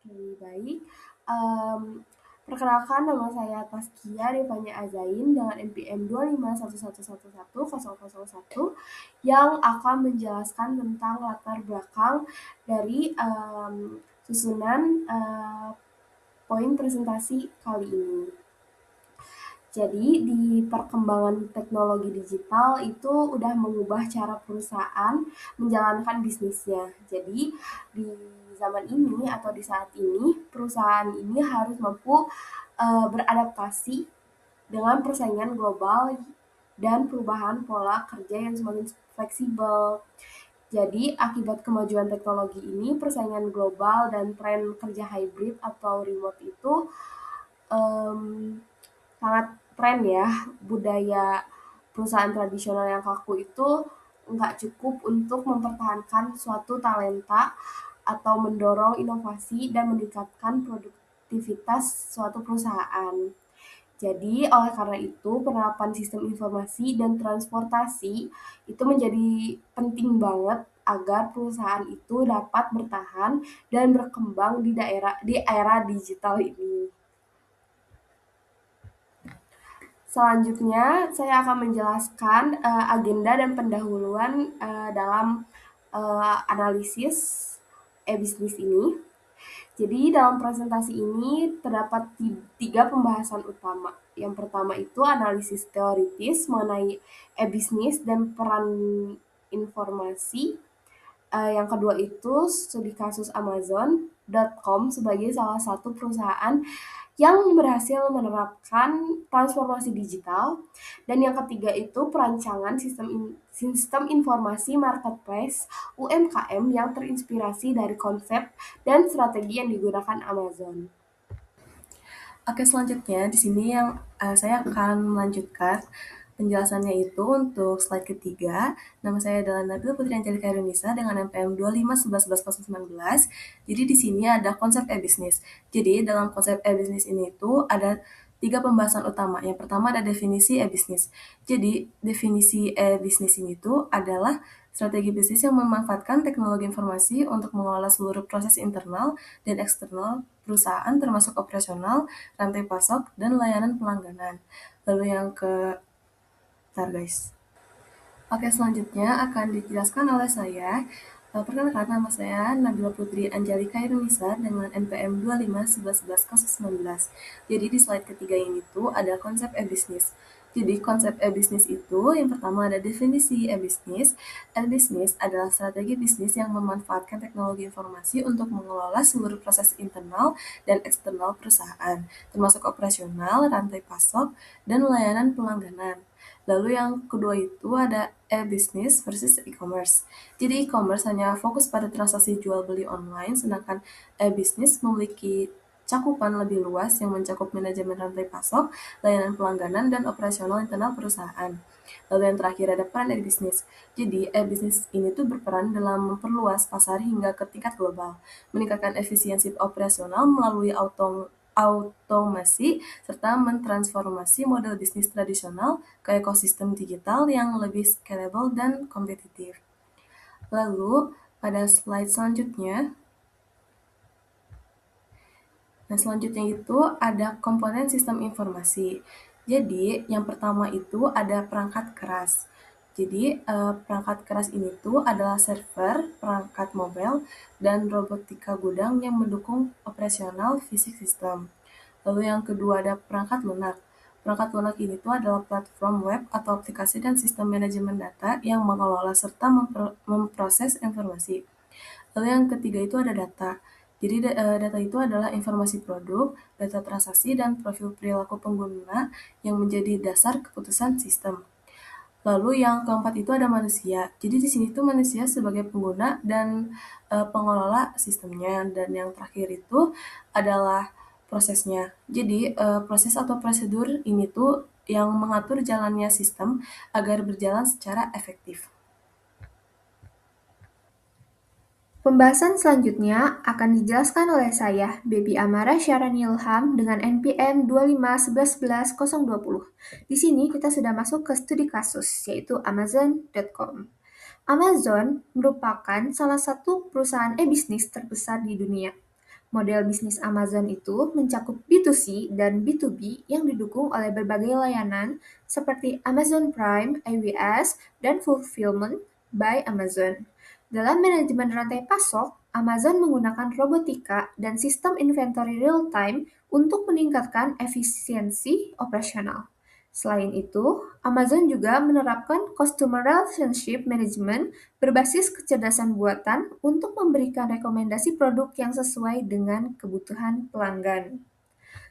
Baik. Mmm, Perkenalkan nama saya Taskia Devanya Azain dengan NPM 251111001 yang akan menjelaskan tentang latar belakang dari, susunan, poin presentasi kali ini. Jadi di perkembangan teknologi digital itu udah mengubah cara perusahaan menjalankan bisnisnya. Jadi di zaman ini atau di saat ini perusahaan ini harus mampu beradaptasi dengan persaingan global dan perubahan pola kerja yang semakin fleksibel. Jadi, akibat kemajuan teknologi ini, persaingan global dan tren kerja hybrid atau remote itu em, sangat tren ya. Budaya perusahaan tradisional yang kaku itu nggak cukup untuk mempertahankan suatu talenta atau mendorong inovasi dan meningkatkan produktivitas suatu perusahaan. Jadi, oleh karena itu, penerapan sistem informasi dan transportasi itu menjadi penting banget agar perusahaan itu dapat bertahan dan berkembang di era digital ini. Selanjutnya, saya akan menjelaskan agenda dan pendahuluan dalam analisis e-bisnis ini. Jadi, dalam presentasi ini terdapat tiga pembahasan utama. Yang pertama itu analisis teoritis mengenai e-bisnis dan peran informasi. Yang kedua itu studi kasus Amazon.com sebagai salah satu perusahaan yang berhasil menerapkan transformasi digital. Dan yang ketiga itu perancangan sistem informasi marketplace UMKM yang terinspirasi dari konsep dan strategi yang digunakan Amazon. Oke, selanjutnya di sini yang saya akan melanjutkan penjelasannya itu untuk slide ketiga. Nama saya adalah Nabil Putri Angelika Irunisa dengan NPM 25111019. Jadi di sini ada konsep e-bisnis. Jadi dalam konsep e-bisnis ini itu ada tiga pembahasan utama. Yang pertama ada definisi e-bisnis. Jadi definisi e-bisnis ini itu adalah strategi bisnis yang memanfaatkan teknologi informasi untuk mengelola seluruh proses internal dan eksternal perusahaan termasuk operasional, rantai pasok, dan layanan pelangganan. Lalu yang ke Bentar guys. Oke, selanjutnya akan dijelaskan oleh saya. Perkenalkan, nama saya Nabila Putri Angelika Irunisa dengan NPM 25111119. Jadi di slide ketiga ini tuh ada konsep e-bisnis. Jadi konsep e-bisnis itu yang pertama ada definisi e-bisnis. E-bisnis adalah strategi bisnis yang memanfaatkan teknologi informasi untuk mengelola seluruh proses internal dan eksternal perusahaan, termasuk operasional, rantai pasok, dan layanan pelangganan. Lalu yang kedua itu ada e-business versus e-commerce. Jadi e-commerce hanya fokus pada transaksi jual beli online, sedangkan e-business memiliki cakupan lebih luas yang mencakup manajemen rantai pasok, layanan pelangganan, dan operasional internal perusahaan. Lalu yang terakhir ada peran e-business. Jadi e-business ini tuh berperan dalam memperluas pasar hingga ke tingkat global, meningkatkan efisiensi operasional melalui automasi, serta mentransformasi model bisnis tradisional ke ekosistem digital yang lebih scalable dan kompetitif. Lalu, pada slide selanjutnya, selanjutnya itu ada komponen sistem informasi. Jadi, yang pertama itu ada perangkat keras. Jadi, perangkat keras ini tuh adalah server, perangkat mobile, dan robotika gudang yang mendukung operasional fisik sistem. Lalu yang kedua ada perangkat lunak. Perangkat lunak ini tuh adalah platform web atau aplikasi dan sistem manajemen data yang mengelola serta memproses informasi. Lalu yang ketiga itu ada data. Jadi data itu adalah informasi produk, data transaksi, dan profil perilaku pengguna yang menjadi dasar keputusan sistem. Lalu yang keempat itu ada manusia. Jadi di sini tuh manusia sebagai pengguna dan pengelola sistemnya. Dan yang terakhir itu adalah prosesnya. Jadi proses atau prosedur ini tuh yang mengatur jalannya sistem agar berjalan secara efektif. Pembahasan selanjutnya akan dijelaskan oleh saya, Baby Amara Syarani Ilham dengan NPM 25111020. Di sini kita sudah masuk ke studi kasus, yaitu Amazon.com. Amazon merupakan salah satu perusahaan e-bisnis terbesar di dunia. Model bisnis Amazon itu mencakup B2C dan B2B yang didukung oleh berbagai layanan seperti Amazon Prime, AWS, dan Fulfillment by Amazon. Dalam manajemen rantai pasok, Amazon menggunakan robotika dan sistem inventory real-time untuk meningkatkan efisiensi operasional. Selain itu, Amazon juga menerapkan Customer Relationship Management berbasis kecerdasan buatan untuk memberikan rekomendasi produk yang sesuai dengan kebutuhan pelanggan.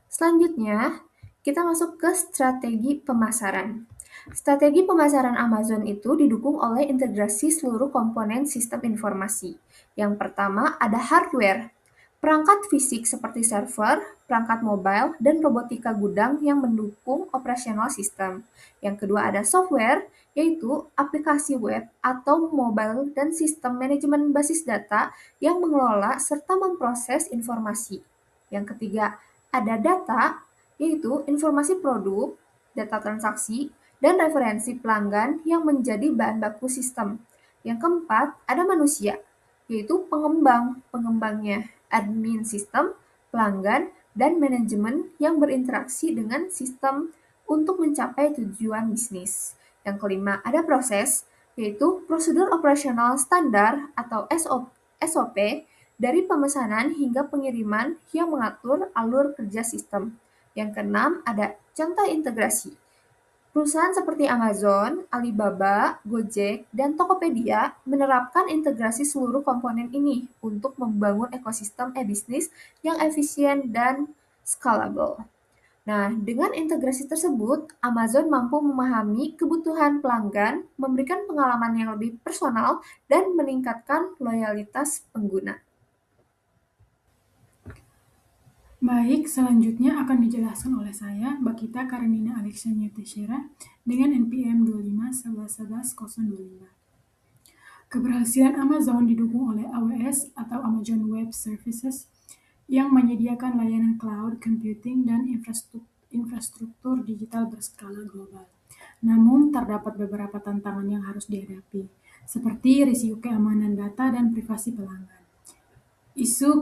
Selanjutnya, kita masuk ke strategi pemasaran. Strategi pemasaran Amazon itu didukung oleh integrasi seluruh komponen sistem informasi. Yang pertama ada hardware, perangkat fisik seperti server, perangkat mobile, dan robotika gudang yang mendukung operasional sistem. Yang kedua ada software, yaitu aplikasi web atau mobile dan sistem manajemen basis data yang mengelola serta memproses informasi. Yang ketiga ada data, yaitu informasi produk, data transaksi, dan referensi pelanggan yang menjadi bahan baku sistem. Yang keempat, ada manusia, yaitu pengembangnya, admin sistem, pelanggan, dan manajemen yang berinteraksi dengan sistem untuk mencapai tujuan bisnis. Yang kelima, ada proses, yaitu prosedur operasional standar atau SOP dari pemesanan hingga pengiriman yang mengatur alur kerja sistem. Yang keenam, ada contoh integrasi. Perusahaan seperti Amazon, Alibaba, Gojek, dan Tokopedia menerapkan integrasi seluruh komponen ini untuk membangun ekosistem e-bisnis yang efisien dan scalable. Nah, dengan integrasi tersebut, Amazon mampu memahami kebutuhan pelanggan, memberikan pengalaman yang lebih personal, dan meningkatkan loyalitas pengguna. Baik, selanjutnya akan dijelaskan oleh saya, Bakita Karenina Alexandria Teixeira, dengan NPM 25111125. Keberhasilan Amazon didukung oleh AWS atau Amazon Web Services yang menyediakan layanan cloud computing dan infrastruktur digital berskala global. Namun, terdapat beberapa tantangan yang harus dihadapi, seperti risiko keamanan data dan privasi pelanggan. Isu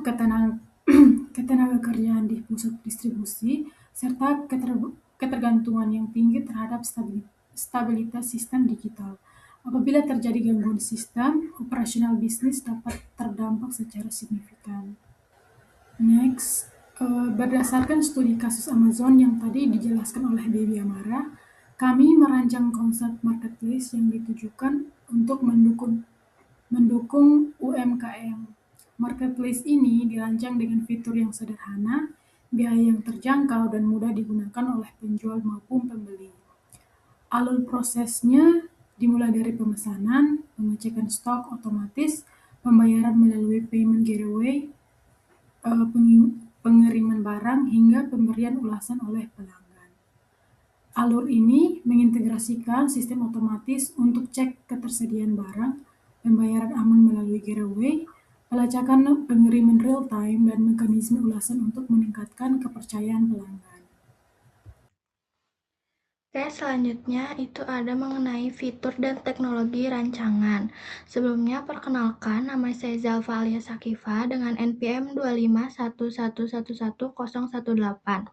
ketenagakerjaan di pusat distribusi, serta ketergantungan yang tinggi terhadap stabilitas sistem digital. Apabila terjadi gangguan sistem, operasional bisnis dapat terdampak secara signifikan. Next, berdasarkan studi kasus Amazon yang tadi dijelaskan oleh Baby Amara, kami merancang konsep marketplace yang ditujukan untuk mendukung UMKM. Marketplace ini dirancang dengan fitur yang sederhana, biaya yang terjangkau, dan mudah digunakan oleh penjual maupun pembeli. Alur prosesnya dimulai dari pemesanan, pengecekan stok otomatis, pembayaran melalui payment gateway, pengiriman barang, hingga pemberian ulasan oleh pelanggan. Alur ini mengintegrasikan sistem otomatis untuk cek ketersediaan barang, pembayaran aman melalui gateway, pelacakan pengiriman real-time, dan mekanisme ulasan untuk meningkatkan kepercayaan pelanggan. Oke, selanjutnya itu ada mengenai fitur dan teknologi rancangan. Sebelumnya, perkenalkan, nama saya Zalfa alias Sakifa dengan NPM 251111018.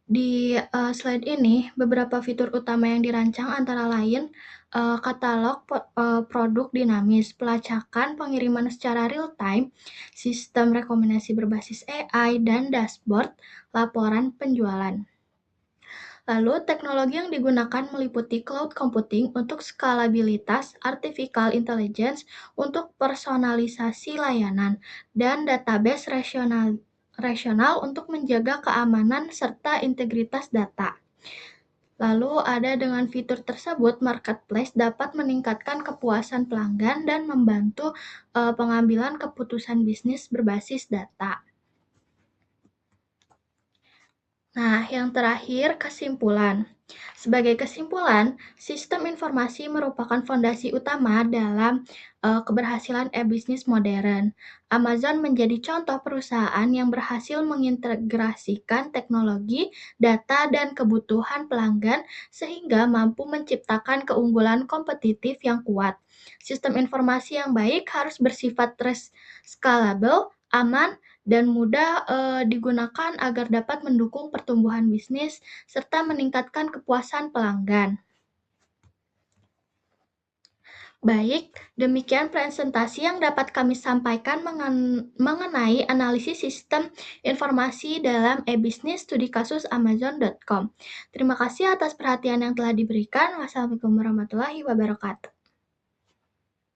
Di slide ini, beberapa fitur utama yang dirancang antara lain katalog produk dinamis, pelacakan pengiriman secara real-time, sistem rekomendasi berbasis AI, dan dashboard laporan penjualan. Lalu, teknologi yang digunakan meliputi cloud computing untuk skalabilitas, artificial intelligence untuk personalisasi layanan, dan database rasional untuk menjaga keamanan serta integritas data. Lalu ada dengan fitur tersebut, marketplace dapat meningkatkan kepuasan pelanggan dan membantu pengambilan keputusan bisnis berbasis data. Nah, yang terakhir, kesimpulan. Sebagai kesimpulan, sistem informasi merupakan fondasi utama dalam keberhasilan e-bisnis modern. Amazon menjadi contoh perusahaan yang berhasil mengintegrasikan teknologi, data, dan kebutuhan pelanggan sehingga mampu menciptakan keunggulan kompetitif yang kuat. Sistem informasi yang baik harus bersifat scalable, aman, dan mudah digunakan agar dapat mendukung pertumbuhan bisnis serta meningkatkan kepuasan pelanggan. Baik, demikian presentasi yang dapat kami sampaikan mengenai analisis sistem informasi dalam e-bisnis studi kasus Amazon.com. Terima kasih atas perhatian yang telah diberikan. Wassalamualaikum warahmatullahi wabarakatuh.